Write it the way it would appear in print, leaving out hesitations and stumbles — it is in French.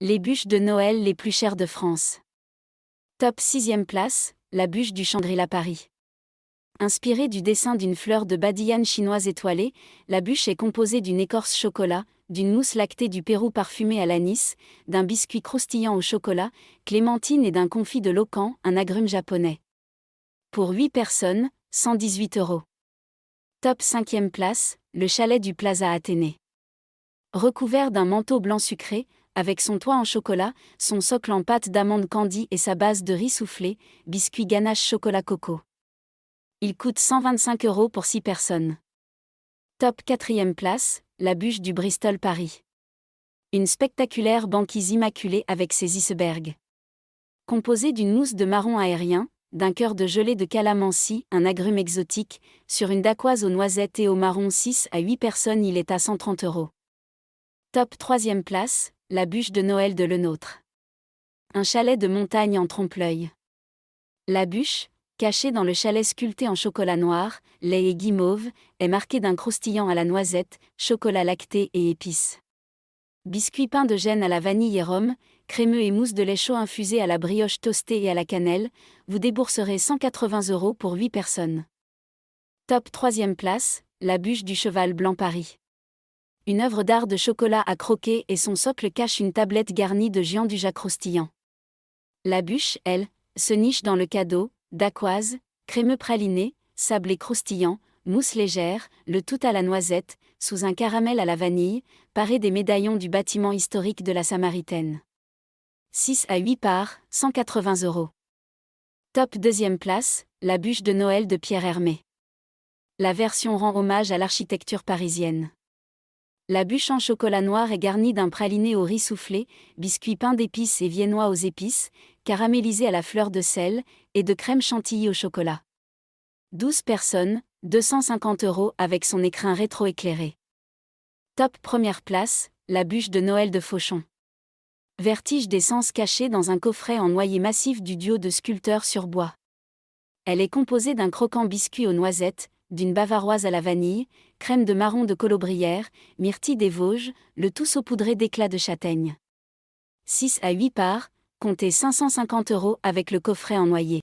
Les bûches de Noël les plus chères de France. Top 6e place, la bûche du Shangri-La Paris. Inspirée du dessin d'une fleur de badiane chinoise étoilée, la bûche est composée d'une écorce chocolat, d'une mousse lactée du Pérou parfumée à l'anis, d'un biscuit croustillant au chocolat, clémentine et d'un confit de locan, un agrume japonais. Pour 8 personnes, 118 €. Top 5e place, le chalet du Plaza Athénée. Recouvert d'un manteau blanc sucré, avec son toit en chocolat, son socle en pâte d'amande candy et sa base de riz soufflé, biscuit ganache chocolat coco. Il coûte 125 € pour 6 personnes. Top 4e place, la bûche du Bristol Paris. Une spectaculaire banquise immaculée avec ses icebergs. Composée d'une mousse de marron aérien, d'un cœur de gelée de calamansi, un agrume exotique, sur une dacquoise aux noisettes et au marron 6 à 8 personnes il est à 130 €. Top 3e place, la bûche de Noël de Lenôtre. Un chalet de montagne en trompe-l'œil. La bûche, cachée dans le chalet sculpté en chocolat noir, lait et guimauve, est marquée d'un croustillant à la noisette, chocolat lacté et épices. Biscuit pain de Gênes à la vanille et rhum, crémeux et mousse de lait chaud infusé à la brioche toastée et à la cannelle, vous débourserez 180 € pour 8 personnes. Top 3e place, la bûche du Cheval Blanc Paris. Une œuvre d'art de chocolat à croquer et son socle cache une tablette garnie de géants du Jacques croustillant. La bûche, elle, se niche dans le cadeau, dacquoise, crémeux praliné, sablé croustillant, mousse légère, le tout à la noisette, sous un caramel à la vanille, paré des médaillons du bâtiment historique de la Samaritaine. 6 à 8 parts, 180 €. Top 2e place, la bûche de Noël de Pierre Hermé. La version rend hommage à l'architecture parisienne. La bûche en chocolat noir est garnie d'un praliné au riz soufflé, biscuit pain d'épices et viennois aux épices, caramélisé à la fleur de sel, et de crème chantilly au chocolat. 12 personnes, 250 € avec son écrin rétro-éclairé. Top 1re place, la bûche de Noël de Fauchon. Vertige des sens cachés dans un coffret en noyer massif du duo de sculpteurs sur bois. Elle est composée d'un croquant biscuit aux noisettes, d'une bavaroise à la vanille, crème de marron de Colobrières, myrtille des Vosges, le tout saupoudré d'éclats de châtaigne. 6 à 8 parts, comptez 550 € avec le coffret en noyer.